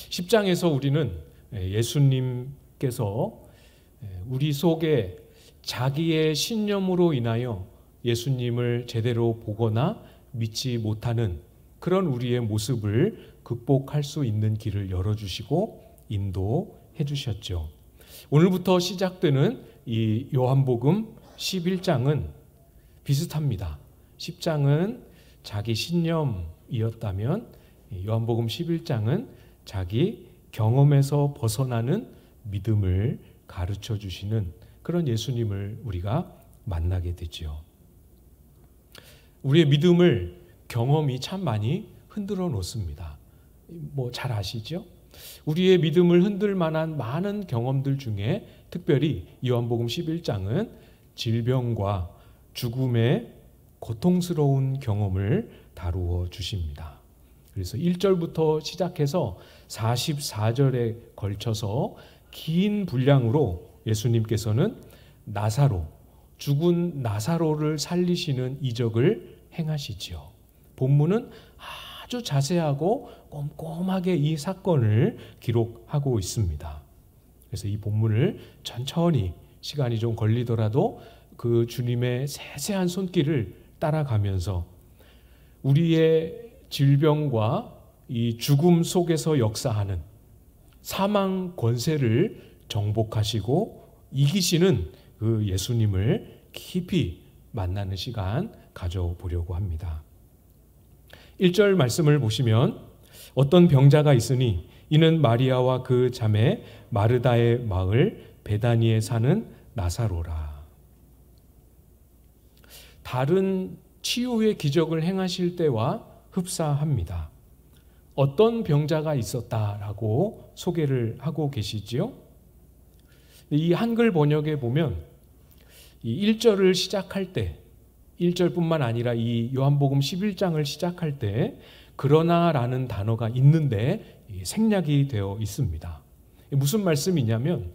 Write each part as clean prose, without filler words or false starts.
10장에서 우리는 예수님께서 우리 속에 자기의 신념으로 인하여 예수님을 제대로 보거나 믿지 못하는 그런 우리의 모습을 극복할 수 있는 길을 열어주시고 인도해 주셨죠. 오늘부터 시작되는 이 요한복음 11장은 비슷합니다. 10장은 자기 신념이었다면 요한복음 11장은 자기 경험에서 벗어나는 믿음을 가르쳐 주시는 그런 예수님을 우리가 만나게 되죠. 우리의 믿음을 경험이 참 많이 흔들어 놓습니다. 잘 아시죠? 우리의 믿음을 흔들 만한 많은 경험들 중에 특별히 요한복음 11장은 질병과 죽음의 고통스러운 경험을 다루어 주십니다. 그래서 1절부터 시작해서 44절에 걸쳐서 긴 분량으로 예수님께서는 죽은 나사로를 살리시는 이적을 행하시지요. 본문은 아주 자세하고 꼼꼼하게 이 사건을 기록하고 있습니다. 그래서 이 본문을 천천히 시간이 좀 걸리더라도 그 주님의 세세한 손길을 따라가면서 우리의 질병과 이 죽음 속에서 역사하는 사망 권세를 정복하시고 이기시는 그 예수님을 깊이 만나는 시간 가져보려고 합니다. 1절 말씀을 보시면 어떤 병자가 있으니 이는 마리아와 그 자매 마르다의 마을 베다니에 사는 나사로라. 다른 치유의 기적을 행하실 때와 흡사합니다. 어떤 병자가 있었다라고 소개를 하고 계시지요. 이 한글 번역에 보면 이 1절을 시작할 때 1절뿐만 아니라 이 요한복음 11장을 시작할 때 그러나라는 단어가 있는데 생략이 되어 있습니다. 무슨 말씀이냐면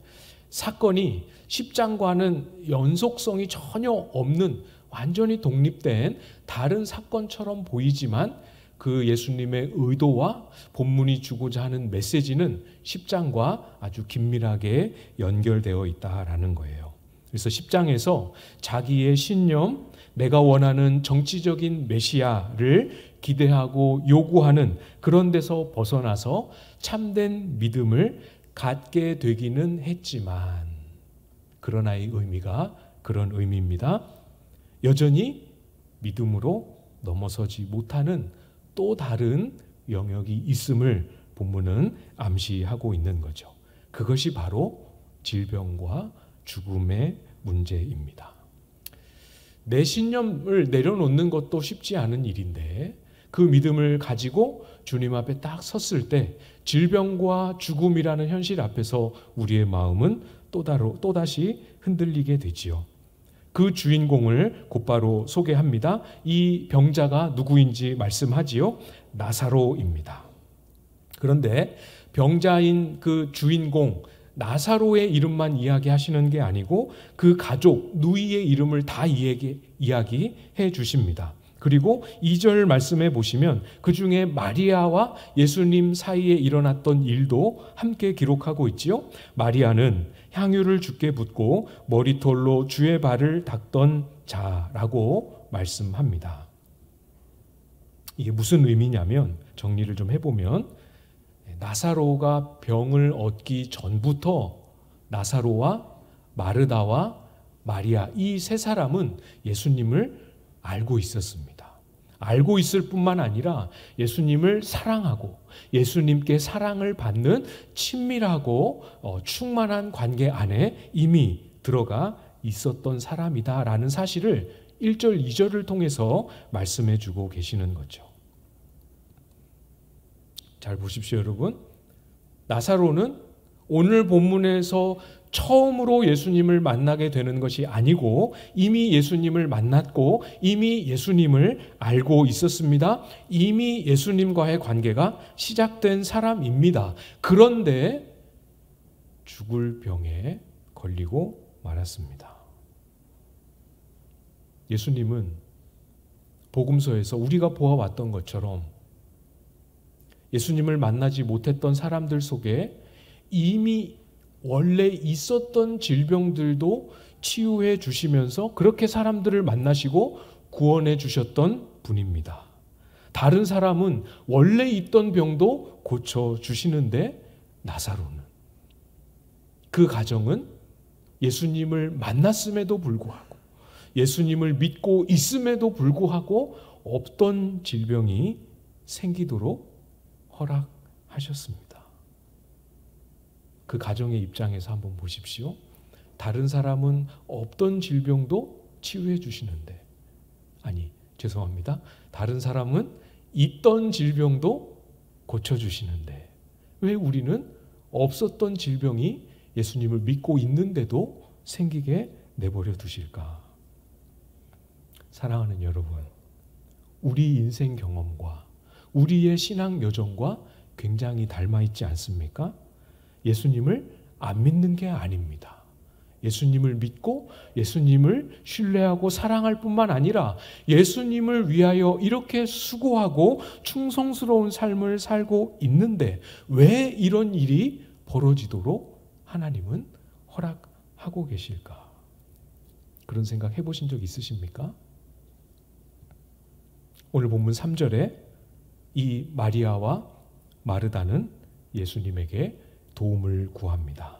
사건이 10장과는 연속성이 전혀 없는 완전히 독립된 다른 사건처럼 보이지만 그 예수님의 의도와 본문이 주고자 하는 메시지는 10장과 아주 긴밀하게 연결되어 있다라는 거예요. 그래서 10장에서 자기의 신념, 내가 원하는 정치적인 메시아를 기대하고 요구하는 그런 데서 벗어나서 참된 믿음을 갖게 되기는 했지만 그러나 이 의미가 그런 의미입니다. 여전히 믿음으로 넘어서지 못하는 또 다른 영역이 있음을 본문은 암시하고 있는 거죠. 그것이 바로 질병과 죽음의 문제입니다. 내 신념을 내려놓는 것도 쉽지 않은 일인데 그 믿음을 가지고 주님 앞에 딱 섰을 때 질병과 죽음이라는 현실 앞에서 우리의 마음은 또다시 흔들리게 되지요. 그 주인공을 곧바로 소개합니다. 이 병자가 누구인지 말씀하지요. 나사로입니다. 그런데 병자인 그 주인공 나사로의 이름만 이야기하시는 게 아니고 그 가족 누이의 이름을 다 이야기해 주십니다. 그리고 2절 말씀해 보시면 그 중에 마리아와 예수님 사이에 일어났던 일도 함께 기록하고 있지요. 마리아는 향유를 주께 붓고 머리털로 주의 발을 닦던 자라고 말씀합니다. 이게 무슨 의미냐면 정리를 좀 해보면 나사로가 병을 얻기 전부터 나사로와 마르다와 마리아 이 세 사람은 예수님을 알고 있었습니다. 알고 있을 뿐만 아니라 예수님을 사랑하고 예수님께 사랑을 받는 친밀하고 충만한 관계 안에 이미 들어가 있었던 사람이다라는 사실을 1절, 2절을 통해서 말씀해 주고 계시는 거죠. 잘 보십시오, 여러분. 나사로는 오늘 본문에서 처음으로 예수님을 만나게 되는 것이 아니고 이미 예수님을 만났고 이미 예수님을 알고 있었습니다. 이미 예수님과의 관계가 시작된 사람입니다. 그런데 죽을 병에 걸리고 말았습니다. 예수님은 복음서에서 우리가 보아왔던 것처럼 예수님을 만나지 못했던 사람들 속에 이미 원래 있었던 질병들도 치유해 주시면서 그렇게 사람들을 만나시고 구원해 주셨던 분입니다. 다른 사람은 원래 있던 병도 고쳐 주시는데 나사로는, 그 가정은 예수님을 만났음에도 불구하고 예수님을 믿고 있음에도 불구하고 없던 질병이 생기도록 허락하셨습니다. 그 가정의 입장에서 한번 보십시오. 다른 사람은 없던 질병도 치유해 주시는데, 아니 죄송합니다. 다른 사람은 있던 질병도 고쳐주시는데 왜 우리는 없었던 질병이 예수님을 믿고 있는데도 생기게 내버려 두실까? 사랑하는 여러분, 우리 인생 경험과 우리의 신앙 여정과 굉장히 닮아 있지 않습니까? 예수님을 안 믿는 게 아닙니다. 예수님을 믿고 예수님을 신뢰하고 사랑할 뿐만 아니라 예수님을 위하여 이렇게 수고하고 충성스러운 삶을 살고 있는데 왜 이런 일이 벌어지도록 하나님은 허락하고 계실까? 그런 생각 해보신 적 있으십니까? 오늘 본문 3절에 이 마리아와 마르다는 예수님에게 도움을 구합니다.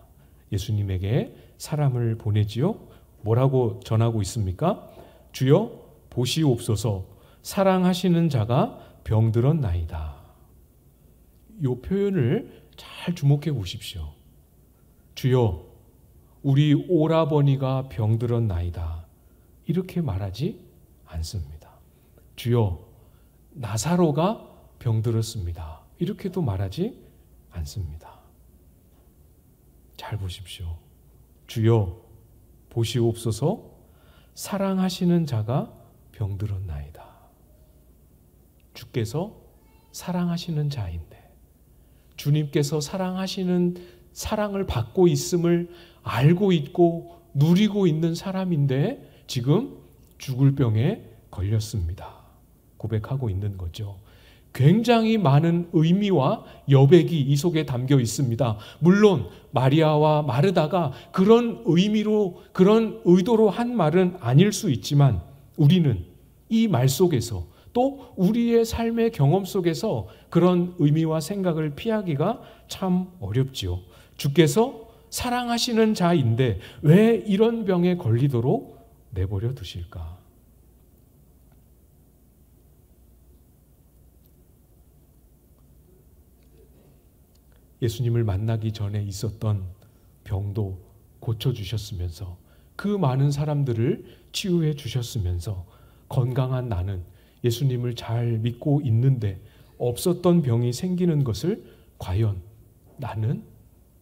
예수님에게 사람을 보내지요. 뭐라고 전하고 있습니까? 주여 보시옵소서, 사랑하시는 자가 병들었나이다. 이 표현을 잘 주목해 보십시오. 주여 우리 오라버니가 병들었나이다, 이렇게 말하지 않습니다. 주여 나사로가 병들었습니다, 이렇게도 말하지 않습니다. 잘 보십시오. 주여 보시옵소서, 사랑하시는 자가 병들었나이다. 주께서 사랑하시는 자인데, 주님께서 사랑하시는, 사랑을 받고 있음을 알고 있고 누리고 있는 사람인데 지금 죽을 병에 걸렸습니다. 고백하고 있는 거죠. 굉장히 많은 의미와 여백이 이 속에 담겨 있습니다. 물론 마리아와 마르다가 그런 의미로, 그런 의도로 한 말은 아닐 수 있지만 우리는 이 말 속에서 또 우리의 삶의 경험 속에서 그런 의미와 생각을 피하기가 참 어렵지요. 주께서 사랑하시는 자인데 왜 이런 병에 걸리도록 내버려 두실까? 예수님을 만나기 전에 있었던 병도 고쳐주셨으면서 그 많은 사람들을 치유해 주셨으면서 건강한 나는 예수님을 잘 믿고 있는데 없었던 병이 생기는 것을 과연 나는,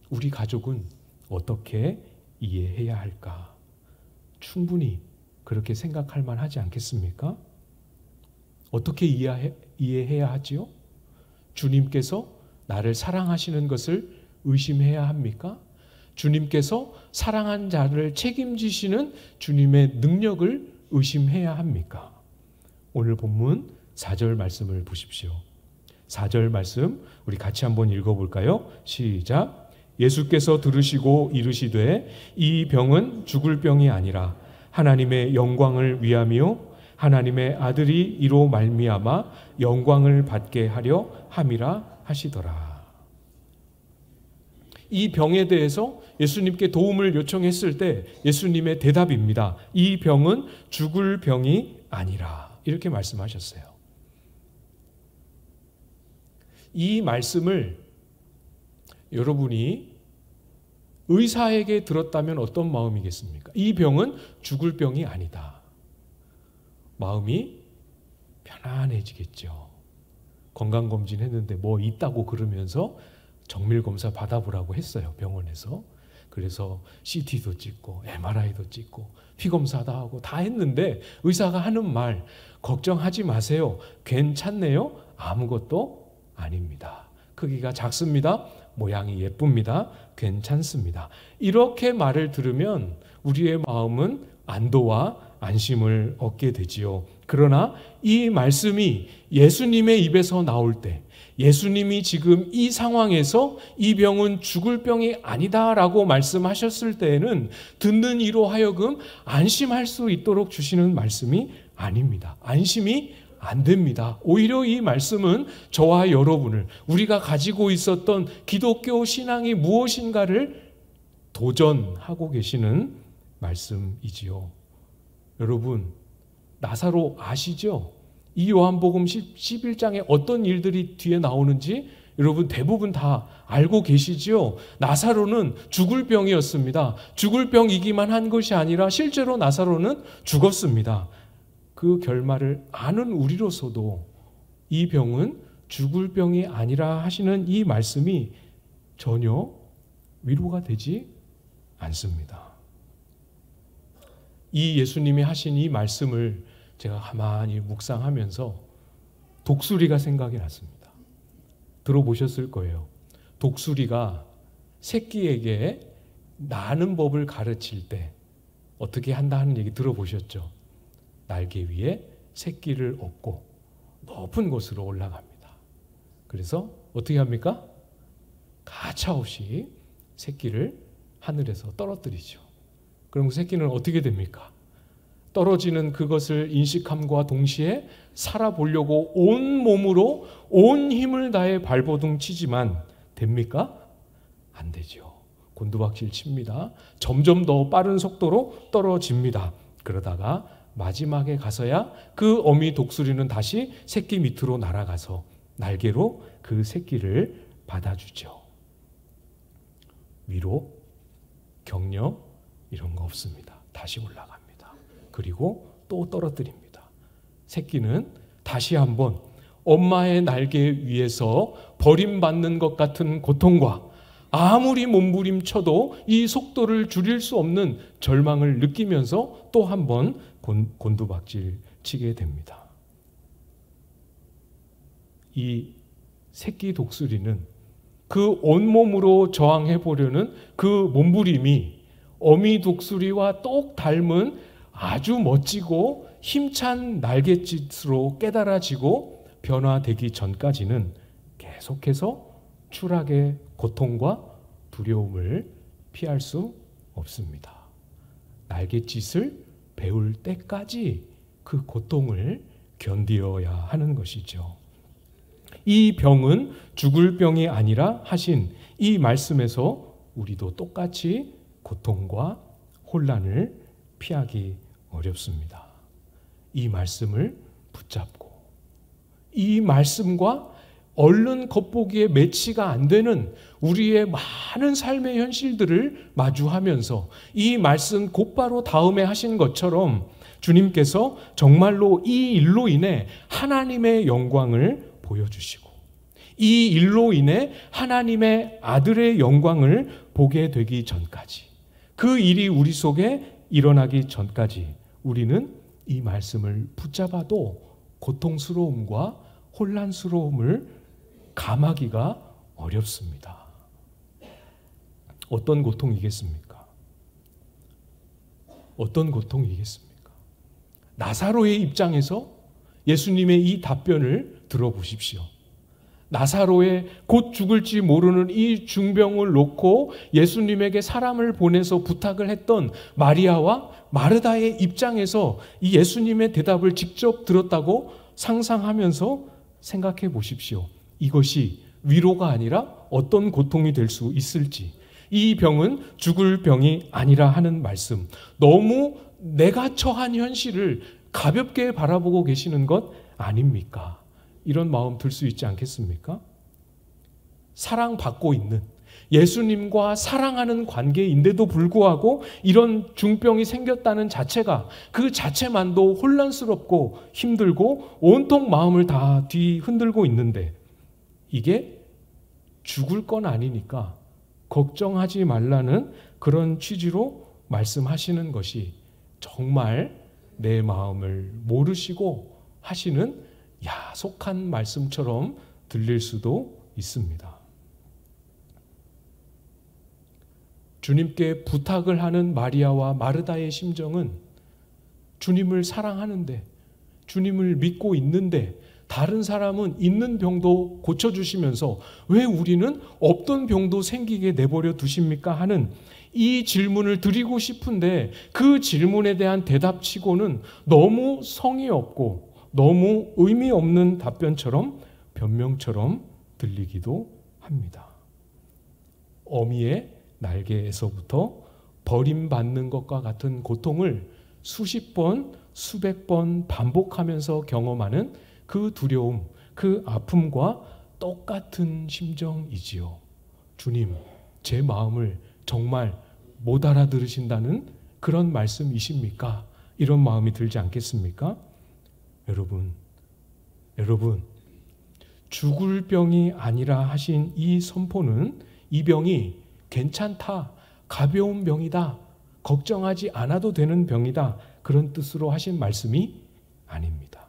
우리 가족은 어떻게 이해해야 할까? 충분히 그렇게 생각할 만하지 않겠습니까? 어떻게 이해해야 하지요? 주님께서 나를 사랑하시는 것을 의심해야 합니까? 주님께서 사랑한 자를 책임지시는 주님의 능력을 의심해야 합니까? 오늘 본문 4절 말씀을 보십시오. 4절 말씀 우리 같이 한번 읽어볼까요? 시작. 예수께서 들으시고 이르시되 이 병은 죽을 병이 아니라 하나님의 영광을 위함이요 하나님의 아들이 이로 말미암아 영광을 받게 하려 함이라 하시더라. 이 병에 대해서 예수님께 도움을 요청했을 때 예수님의 대답입니다. 이 병은 죽을 병이 아니라, 이렇게 말씀하셨어요. 이 말씀을 여러분이 의사에게 들었다면 어떤 마음이겠습니까? 이 병은 죽을 병이 아니다. 마음이 편안해지겠죠. 건강검진 했는데 뭐 있다고 그러면서 정밀검사 받아보라고 했어요, 병원에서. 그래서 CT도 찍고 MRI도 찍고 피검사도 하고 다 했는데 의사가 하는 말, 걱정하지 마세요, 괜찮네요, 아무것도 아닙니다. 크기가 작습니다, 모양이 예쁩니다, 괜찮습니다. 이렇게 말을 들으면 우리의 마음은 안도와 안심을 얻게 되지요. 그러나 이 말씀이 예수님의 입에서 나올 때, 예수님이 지금 이 상황에서 이 병은 죽을 병이 아니다라고 말씀하셨을 때에는 듣는 이로 하여금 안심할 수 있도록 주시는 말씀이 아닙니다. 안심이 안 됩니다. 오히려 이 말씀은 저와 여러분을, 우리가 가지고 있었던 기독교 신앙이 무엇인가를 도전하고 계시는 말씀이지요. 여러분, 나사로 아시죠? 이 요한복음 11장에 어떤 일들이 뒤에 나오는지 여러분 대부분 다 알고 계시죠? 나사로는 죽을 병이었습니다. 죽을 병이기만 한 것이 아니라 실제로 나사로는 죽었습니다. 그 결말을 아는 우리로서도 이 병은 죽을 병이 아니라 하시는 이 말씀이 전혀 위로가 되지 않습니다. 이 예수님이 하신 이 말씀을 제가 가만히 묵상하면서 독수리가 생각이 났습니다. 들어보셨을 거예요. 독수리가 새끼에게 나는 법을 가르칠 때 어떻게 한다 하는 얘기 들어보셨죠? 날개 위에 새끼를 업고 높은 곳으로 올라갑니다. 그래서 어떻게 합니까? 가차없이 새끼를 하늘에서 떨어뜨리죠. 그럼 그 새끼는 어떻게 됩니까? 떨어지는 그것을 인식함과 동시에 살아보려고 온 몸으로 온 힘을 다해 발버둥 치지만 됩니까? 안 되죠. 곤두박질 칩니다. 점점 더 빠른 속도로 떨어집니다. 그러다가 마지막에 가서야 그 어미 독수리는 다시 새끼 밑으로 날아가서 날개로 그 새끼를 받아주죠. 위로, 격려 이런 거 없습니다. 다시 올라갑니다. 그리고 또 떨어뜨립니다. 새끼는 다시 한번 엄마의 날개 위에서 버림받는 것 같은 고통과 아무리 몸부림쳐도 이 속도를 줄일 수 없는 절망을 느끼면서 또 한번 곤두박질 치게 됩니다. 이 새끼 독수리는 그 온몸으로 저항해 보려는 그 몸부림이 어미 독수리와 똑 닮은 아주 멋지고 힘찬 날갯짓으로 깨달아지고 변화되기 전까지는 계속해서 추락의 고통과 두려움을 피할 수 없습니다. 날갯짓을 배울 때까지 그 고통을 견디어야 하는 것이죠. 이 병은 죽을 병이 아니라 하신 이 말씀에서 우리도 똑같이 고통과 혼란을 피하기 어렵습니다. 이 말씀을 붙잡고 이 말씀과 얼른 겉보기에 매치가 안 되는 우리의 많은 삶의 현실들을 마주하면서 이 말씀 곧바로 다음에 하신 것처럼 주님께서 정말로 이 일로 인해 하나님의 영광을 보여주시고 이 일로 인해 하나님의 아들의 영광을 보게 되기 전까지 그 일이 우리 속에 일어나기 전까지 우리는 이 말씀을 붙잡아도 고통스러움과 혼란스러움을 감하기가 어렵습니다. 어떤 고통이겠습니까? 어떤 고통이겠습니까? 나사로의 입장에서 예수님의 이 답변을 들어보십시오. 나사로의 곧 죽을지 모르는 이 중병을 놓고 예수님에게 사람을 보내서 부탁을 했던 마리아와 마르다의 입장에서 이 예수님의 대답을 직접 들었다고 상상하면서 생각해 보십시오. 이것이 위로가 아니라 어떤 고통이 될 수 있을지. 이 병은 죽을 병이 아니라 하는 말씀. 너무 내가 처한 현실을 가볍게 바라보고 계시는 것 아닙니까? 이런 마음 들 수 있지 않겠습니까? 사랑받고 있는 예수님과 사랑하는 관계인데도 불구하고 이런 중병이 생겼다는 자체가 그 자체만도 혼란스럽고 힘들고 온통 마음을 다 뒤흔들고 있는데 이게 죽을 건 아니니까 걱정하지 말라는 그런 취지로 말씀하시는 것이 정말 내 마음을 모르시고 하시는 야속한 말씀처럼 들릴 수도 있습니다. 주님께 부탁을 하는 마리아와 마르다의 심정은 주님을 사랑하는데, 주님을 믿고 있는데 다른 사람은 있는 병도 고쳐주시면서 왜 우리는 없던 병도 생기게 내버려 두십니까? 하는 이 질문을 드리고 싶은데 그 질문에 대한 대답치고는 너무 성의 없고 너무 의미 없는 답변처럼 변명처럼 들리기도 합니다. 어미의 날개에서부터 버림받는 것과 같은 고통을 수십 번, 수백 번 반복하면서 경험하는 그 두려움, 그 아픔과 똑같은 심정이지요. 주님, 제 마음을 정말 못 알아들으신다는 그런 말씀이십니까? 이런 마음이 들지 않겠습니까? 여러분, 죽을 병이 아니라 하신 이 선포는 이 병이 괜찮다, 가벼운 병이다, 걱정하지 않아도 되는 병이다, 그런 뜻으로 하신 말씀이 아닙니다.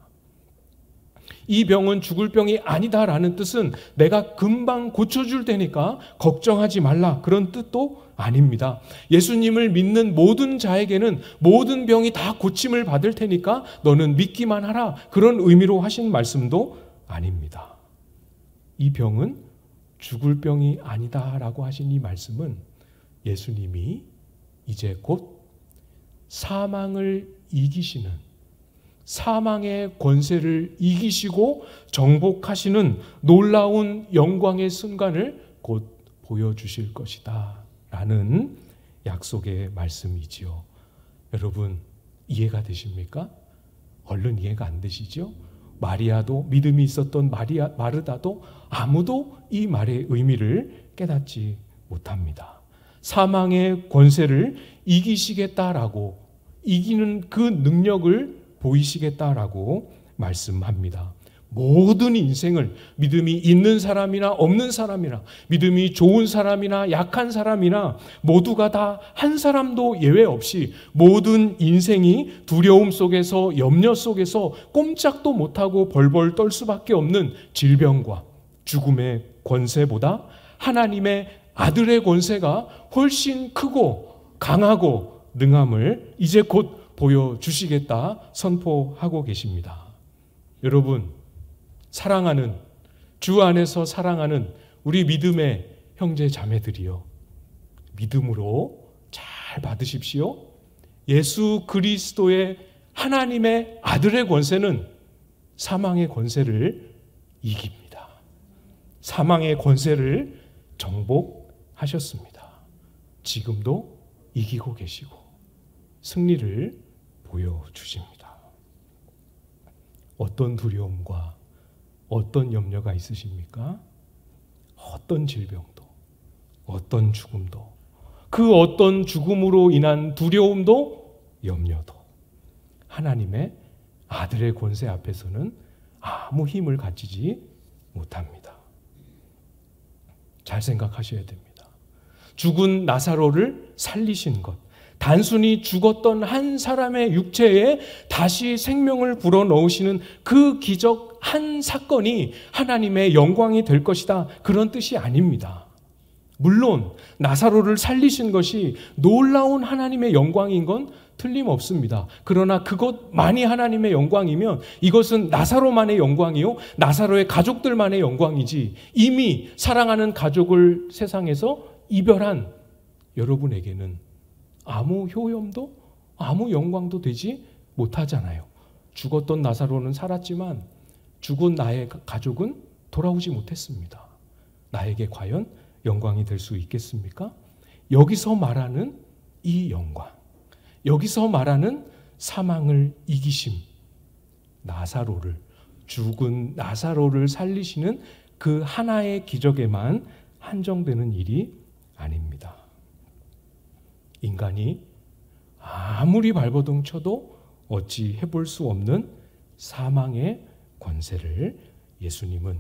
이 병은 죽을 병이 아니다라는 뜻은 내가 금방 고쳐줄 테니까 걱정하지 말라, 그런 뜻도 아닙니다. 예수님을 믿는 모든 자에게는 모든 병이 다 고침을 받을 테니까 너는 믿기만 하라, 그런 의미로 하신 말씀도 아닙니다. 이 병은 죽을 병이 아니다라고 하신 이 말씀은 예수님이 이제 곧 사망을 이기시는, 사망의 권세를 이기시고 정복하시는 놀라운 영광의 순간을 곧 보여주실 것이다 라는 약속의 말씀이지요. 여러분, 이해가 되십니까? 얼른 이해가 안 되시죠? 마리아도, 믿음이 있었던 마르다도 아무도 이 말의 의미를 깨닫지 못합니다. 사망의 권세를 이기시겠다라고, 이기는 그 능력을 보이시겠다라고 말씀합니다. 모든 인생을 믿음이 있는 사람이나 없는 사람이나 믿음이 좋은 사람이나 약한 사람이나 모두가 다 한 사람도 예외 없이 모든 인생이 두려움 속에서, 염려 속에서 꼼짝도 못하고 벌벌 떨 수밖에 없는 질병과 죽음의 권세보다 하나님의 아들의 권세가 훨씬 크고 강하고 능함을 이제 곧 보여주시겠다 선포하고 계십니다. 여러분, 사랑하는, 주 안에서 사랑하는 우리 믿음의 형제 자매들이요, 믿음으로 잘 받으십시오. 예수 그리스도의 하나님의 아들의 권세는 사망의 권세를 이깁니다. 사망의 권세를 정복하셨습니다. 지금도 이기고 계시고 승리를 보여주십니다. 어떤 두려움과 어떤 염려가 있으십니까? 어떤 질병도, 어떤 죽음도, 그 어떤 죽음으로 인한 두려움도 염려도 하나님의 아들의 권세 앞에서는 아무 힘을 가지지 못합니다. 잘 생각하셔야 됩니다. 죽은 나사로를 살리신 것, 단순히 죽었던 한 사람의 육체에 다시 생명을 불어넣으시는 그 기적 한 사건이 하나님의 영광이 될 것이다, 그런 뜻이 아닙니다. 물론 나사로를 살리신 것이 놀라운 하나님의 영광인 건 틀림없습니다. 그러나 그것만이 하나님의 영광이면 이것은 나사로만의 영광이요, 나사로의 가족들만의 영광이지 이미 사랑하는 가족을 세상에서 이별한 여러분에게는 아무 효염도 아무 영광도 되지 못하잖아요. 죽었던 나사로는 살았지만 죽은 나의 가족은 돌아오지 못했습니다. 나에게 과연 영광이 될 수 있겠습니까? 여기서 말하는 이 영광, 여기서 말하는 사망을 이기심, 나사로를, 죽은 나사로를 살리시는 그 하나의 기적에만 한정되는 일이 아닙니다. 인간이 아무리 발버둥 쳐도 어찌 해볼 수 없는 사망의 권세를 예수님은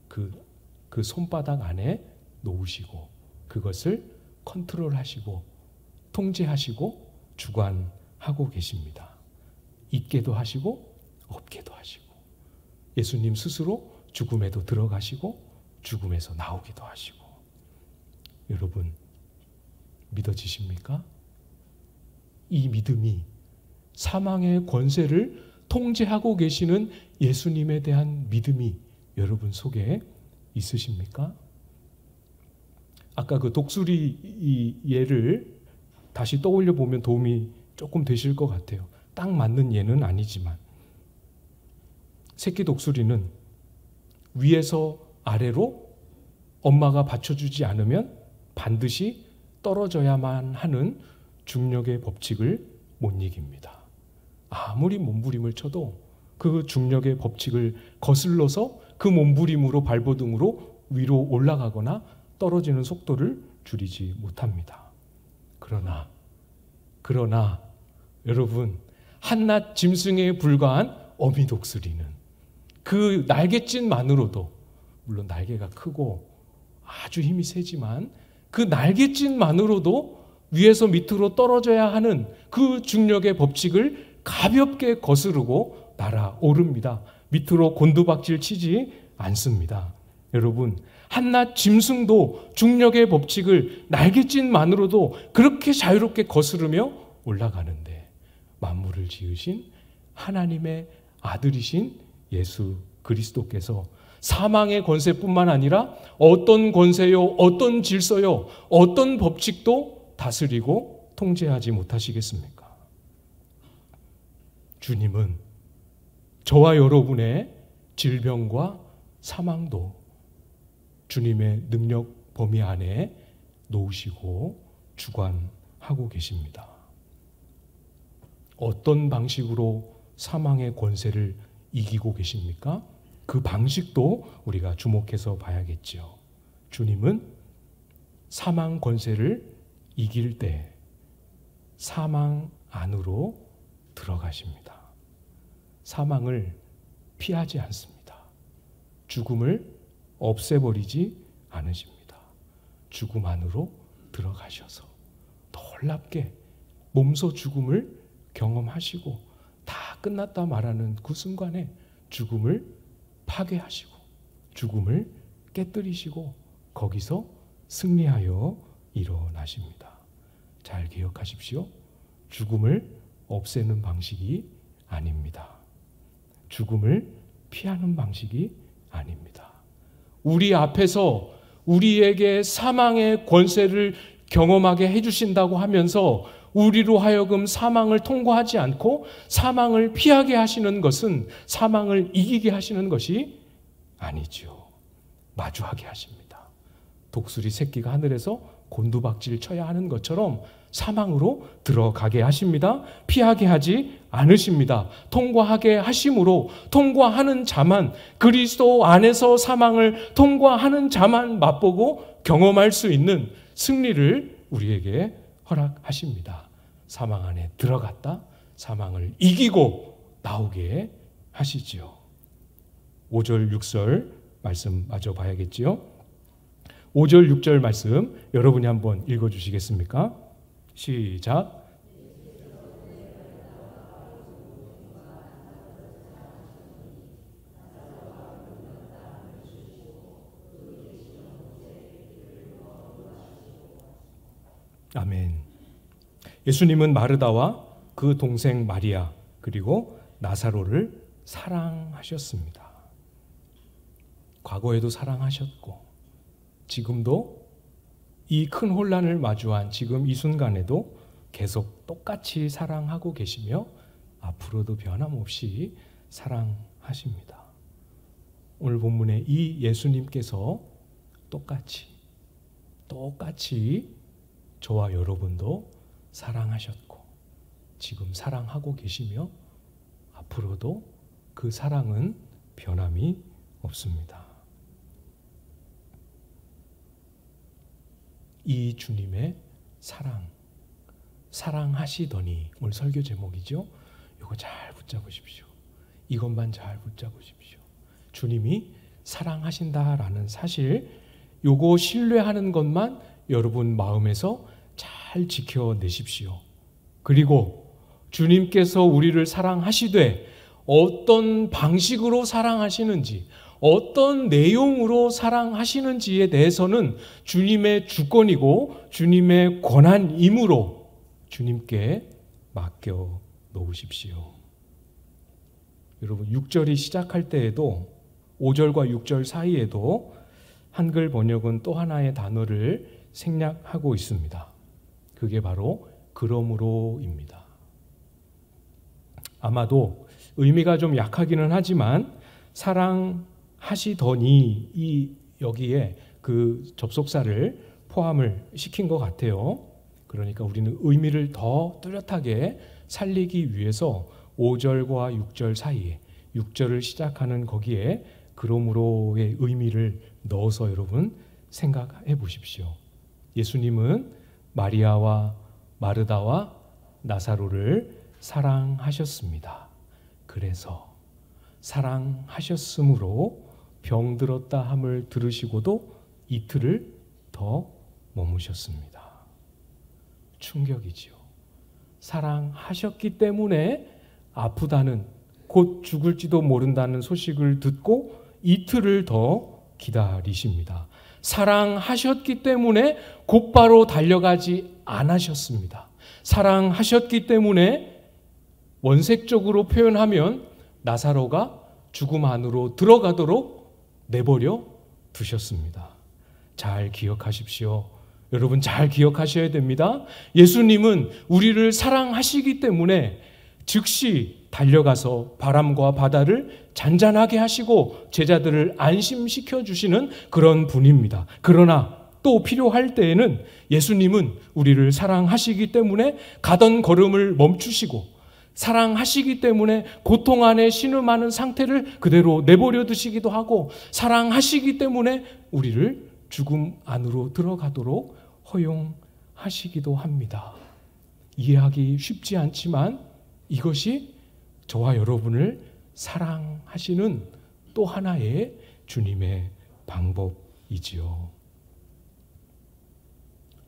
그 손바닥 안에 놓으시고 그것을 컨트롤하시고 통제하시고 주관하고 계십니다. 있게도 하시고 없게도 하시고 예수님 스스로 죽음에도 들어가시고 죽음에서 나오기도 하시고. 여러분, 믿어지십니까? 이 믿음이 사망의 권세를 통제하고 계시는 예수님에 대한 믿음이 여러분 속에 있으십니까? 아까 그 독수리 예를 다시 떠올려 보면 도움이 조금 되실 것 같아요. 딱 맞는 예는 아니지만 새끼 독수리는 위에서 아래로 엄마가 받쳐주지 않으면 반드시 떨어져야만 하는 중력의 법칙을 못 이깁니다. 아무리 몸부림을 쳐도 그 중력의 법칙을 거슬러서 그 몸부림으로 발버둥으로 위로 올라가거나 떨어지는 속도를 줄이지 못합니다. 그러나 여러분, 한낱 짐승에 불과한 어미 독수리는 그 날갯짓만으로도, 물론 날개가 크고 아주 힘이 세지만 그 날갯짓만으로도 위에서 밑으로 떨어져야 하는 그 중력의 법칙을 가볍게 거스르고 날아오릅니다. 밑으로 곤두박질 치지 않습니다. 여러분, 한낱 짐승도 중력의 법칙을 날갯짓만으로도 그렇게 자유롭게 거스르며 올라가는데, 만물을 지으신 하나님의 아들이신 예수 그리스도께서 사망의 권세뿐만 아니라 어떤 권세요, 어떤 질서요, 어떤 법칙도 다스리고 통제하지 못하시겠습니까? 주님은 저와 여러분의 질병과 사망도 주님의 능력 범위 안에 놓으시고 주관하고 계십니다. 어떤 방식으로 사망의 권세를 이기고 계십니까? 그 방식도 우리가 주목해서 봐야겠죠. 주님은 사망 권세를 이길 때 사망 안으로 들어가십니다. 사망을 피하지 않습니다. 죽음을 없애버리지 않으십니다. 죽음 안으로 들어가셔서 놀랍게 몸소 죽음을 경험하시고 다 끝났다 말하는 그 순간에 죽음을 파괴하시고 죽음을 깨뜨리시고 거기서 승리하여 일어나십니다. 잘 기억하십시오. 죽음을 없애는 방식이 아닙니다. 죽음을 피하는 방식이 아닙니다. 우리 앞에서 우리에게 사망의 권세를 경험하게 해주신다고 하면서 우리로 하여금 사망을 통과하지 않고 사망을 피하게 하시는 것은 사망을 이기게 하시는 것이 아니죠. 마주하게 하십니다. 독수리 새끼가 하늘에서 곤두박질 쳐야 하는 것처럼 사망으로 들어가게 하십니다. 피하게 하지 않으십니다. 통과하게 하심으로 통과하는 자만, 그리스도 안에서 사망을 통과하는 자만 맛보고 경험할 수 있는 승리를 우리에게 허락하십니다. 사망 안에 들어갔다 사망을 이기고 나오게 하시지요. 5절 6절 말씀 마저 봐야겠지요. 5절 6절 말씀 여러분이 한번 읽어주시겠습니까? 시작. 아멘. 예수님은 마르다와 그 동생 마리아 그리고 나사로를 사랑하셨습니다. 과거에도 사랑하셨고 지금도 이 큰 혼란을 마주한 지금 이 순간에도 계속 똑같이 사랑하고 계시며 앞으로도 변함없이 사랑하십니다. 오늘 본문에 이 예수님께서 똑같이 저와 여러분도 사랑하셨고 지금 사랑하고 계시며 앞으로도 그 사랑은 변함이 없습니다. 이 주님의 사랑하시더니 오늘 설교 제목이죠. 이거 잘 붙잡으십시오. 이것만 잘 붙잡으십시오. 주님이 사랑하신다라는 사실, 요거 신뢰하는 것만 여러분 마음에서 잘 지켜내십시오. 그리고 주님께서 우리를 사랑하시되 어떤 방식으로 사랑하시는지, 어떤 내용으로 사랑하시는지에 대해서는 주님의 주권이고 주님의 권한이므로 주님께 맡겨 놓으십시오. 여러분 6절이 시작할 때에도 5절과 6절 사이에도 한글 번역은 또 하나의 단어를 생략하고 있습니다. 그게 바로 그러므로입니다. 아마도 의미가 좀 약하기는 하지만 사랑하시더니 이 여기에 그 접속사를 포함을 시킨 것 같아요. 그러니까 우리는 의미를 더 뚜렷하게 살리기 위해서 5절과 6절 사이에 6절을 시작하는 거기에 그러므로의 의미를 넣어서 여러분 생각해 보십시오. 예수님은 마리아와 마르다와 나사로를 사랑하셨습니다. 그래서 사랑하셨으므로 병들었다 함을 들으시고도 이틀을 더 머무셨습니다. 충격이지요. 사랑하셨기 때문에 아프다는, 곧 죽을지도 모른다는 소식을 듣고 이틀을 더 기다리십니다. 사랑하셨기 때문에 곧바로 달려가지 않으셨습니다. 사랑하셨기 때문에 원색적으로 표현하면 나사로가 죽음 안으로 들어가도록 내버려 두셨습니다. 잘 기억하십시오. 여러분 잘 기억하셔야 됩니다. 예수님은 우리를 사랑하시기 때문에 즉시 달려가서 바람과 바다를 잔잔하게 하시고 제자들을 안심시켜 주시는 그런 분입니다. 그러나 또 필요할 때에는 예수님은 우리를 사랑하시기 때문에 가던 걸음을 멈추시고 사랑하시기 때문에 고통 안에 신음하는 상태를 그대로 내버려 두시기도 하고 사랑하시기 때문에 우리를 죽음 안으로 들어가도록 허용하시기도 합니다. 이해하기 쉽지 않지만 이것이 저와 여러분을 사랑하시는 또 하나의 주님의 방법이지요.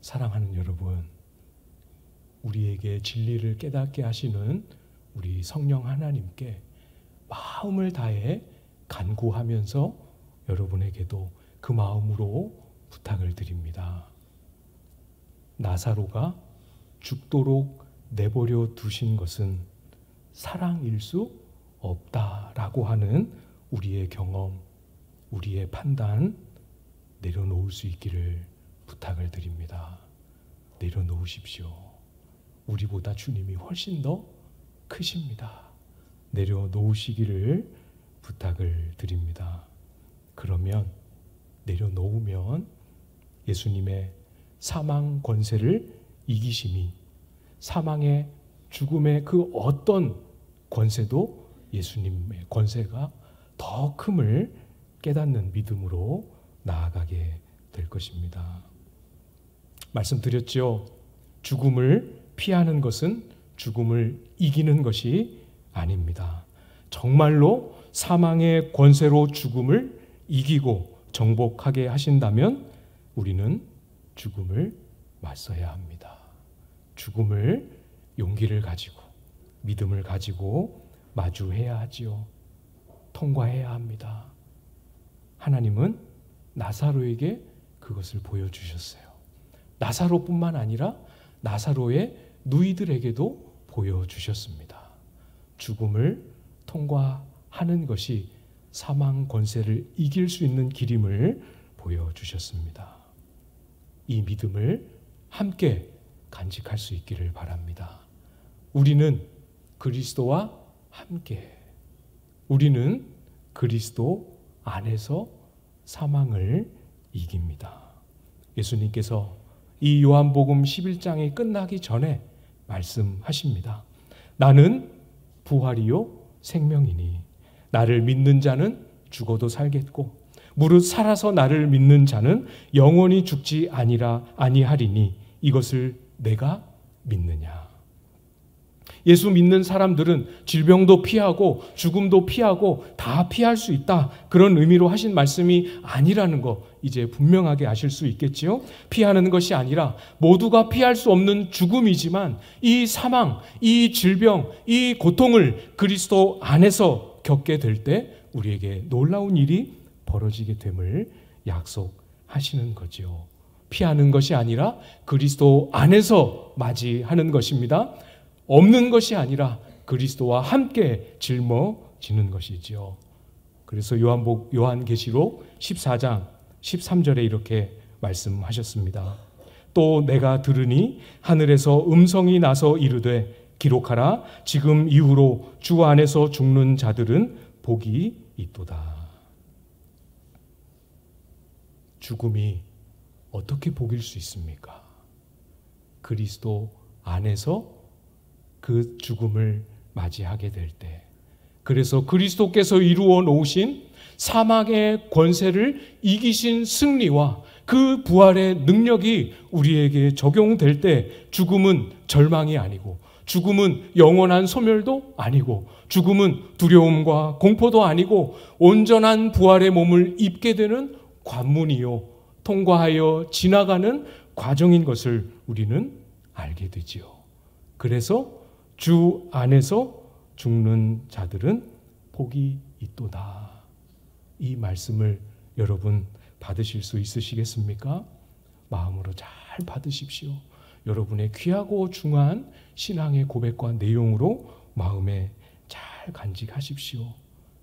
사랑하는 여러분, 우리에게 진리를 깨닫게 하시는 우리 성령 하나님께 마음을 다해 간구하면서 여러분에게도 그 마음으로 부탁을 드립니다. 나사로가 죽도록 내버려 두신 것은 사랑일 수 없다라고 하는 우리의 경험, 우리의 판단 내려놓을 수 있기를 부탁을 드립니다. 내려놓으십시오. 우리보다 주님이 훨씬 더 크십니다. 내려놓으시기를 부탁을 드립니다. 그러면 내려놓으면 예수님의 사망 권세를 이기심이 사망의 죽음의 그 어떤 권세도 예수님의 권세가 더 큼을 깨닫는 믿음으로 나아가게 될 것입니다. 말씀드렸죠. 죽음을 피하는 것은 죽음을 이기는 것이 아닙니다. 정말로 사망의 권세로 죽음을 이기고 정복하게 하신다면 우리는 죽음을 맞서야 합니다. 죽음을 용기를 가지고 믿음을 가지고 마주해야 하지요. 통과해야 합니다. 하나님은 나사로에게 그것을 보여주셨어요. 나사로뿐만 아니라 나사로의 누이들에게도 보여주셨습니다. 죽음을 통과하는 것이 사망 권세를 이길 수 있는 길임을 보여주셨습니다. 이 믿음을 함께 간직할 수 있기를 바랍니다. 우리는 그리스도와 함께, 우리는 그리스도 안에서 사망을 이깁니다. 예수님께서 이 요한복음 11장이 끝나기 전에 말씀하십니다. 나는 부활이요 생명이니 나를 믿는 자는 죽어도 살겠고 무릇 살아서 나를 믿는 자는 영원히 죽지 아니하리니 이것을 내가 믿느냐. 예수 믿는 사람들은 질병도 피하고 죽음도 피하고 다 피할 수 있다. 그런 의미로 하신 말씀이 아니라는 거 이제 분명하게 아실 수 있겠지요. 피하는 것이 아니라 모두가 피할 수 없는 죽음이지만 이 사망, 이 질병, 이 고통을 그리스도 안에서 겪게 될 때 우리에게 놀라운 일이 벌어지게 됨을 약속하시는 거죠. 피하는 것이 아니라 그리스도 안에서 맞이하는 것입니다. 없는 것이 아니라 그리스도와 함께 짊어지는 이루어지는 것이지요. 그래서 요한계시록 14장 13절에 이렇게 말씀하셨습니다. 또 내가 들으니 하늘에서 음성이 나서 이르되 기록하라. 지금 이후로 주 안에서 죽는 자들은 복이 있도다. 죽음이 어떻게 복일 수 있습니까? 그리스도 안에서 그 죽음을 맞이하게 될 때, 그래서 그리스도께서 이루어 놓으신 사망의 권세를 이기신 승리와 그 부활의 능력이 우리에게 적용될 때 죽음은 절망이 아니고, 죽음은 영원한 소멸도 아니고, 죽음은 두려움과 공포도 아니고 온전한 부활의 몸을 입게 되는 관문이요, 통과하여 지나가는 과정인 것을 우리는 알게 되지요. 그래서 주 안에서 죽는 자들은 복이 있도다. 이 말씀을 여러분 받으실 수 있으시겠습니까? 마음으로 잘 받으십시오. 여러분의 귀하고 중요한 신앙의 고백과 내용으로 마음에 잘 간직하십시오.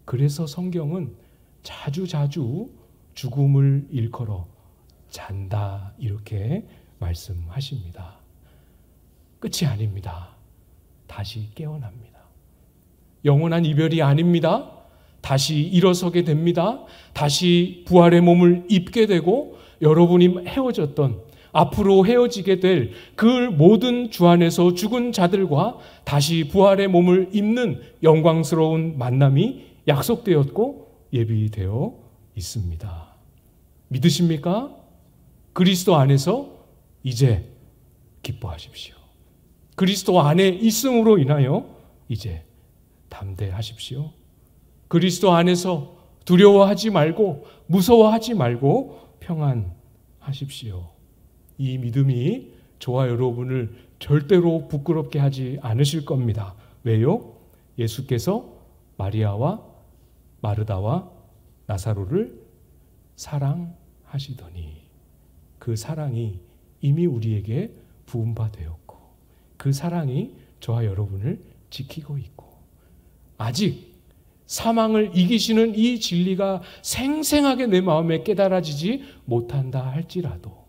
그래서 성경은 자주 죽음을 일컬어 잔다 이렇게 말씀하십니다. 끝이 아닙니다. 다시 깨어납니다. 영원한 이별이 아닙니다. 다시 일어서게 됩니다. 다시 부활의 몸을 입게 되고 여러분이 헤어졌던, 앞으로 헤어지게 될 그 모든 주 안에서 죽은 자들과 다시 부활의 몸을 입는 영광스러운 만남이 약속되었고 예비되어 있습니다. 믿으십니까? 그리스도 안에서 이제 기뻐하십시오. 그리스도 안에 있음으로 인하여 이제 담대하십시오. 그리스도 안에서 두려워하지 말고 무서워하지 말고 평안하십시오. 이 믿음이 저와 여러분을 절대로 부끄럽게 하지 않으실 겁니다. 왜요? 예수께서 마리아와 마르다와 나사로를 사랑하시더니 그 사랑이 이미 우리에게 부은 바 되었고, 그 사랑이 저와 여러분을 지키고 있고, 아직 사망을 이기시는 이 진리가 생생하게 내 마음에 깨달아지지 못한다 할지라도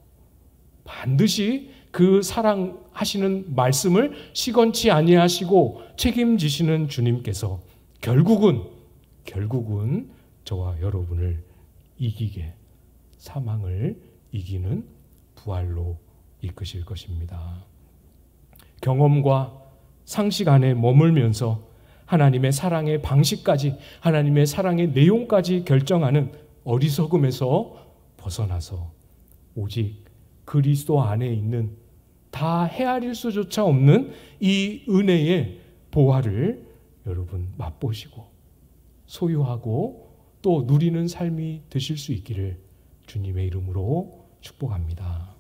반드시 그 사랑하시는 말씀을 시건치 아니하시고 책임지시는 주님께서 결국은 저와 여러분을 이기게, 사망을 이기는 부활로 이끄실 것입니다. 경험과 상식 안에 머물면서 하나님의 사랑의 방식까지, 하나님의 사랑의 내용까지 결정하는 어리석음에서 벗어나서 오직 그리스도 안에 있는 다 헤아릴 수조차 없는 이 은혜의 보화를 여러분 맛보시고 소유하고 또 누리는 삶이 되실 수 있기를 주님의 이름으로 축복합니다.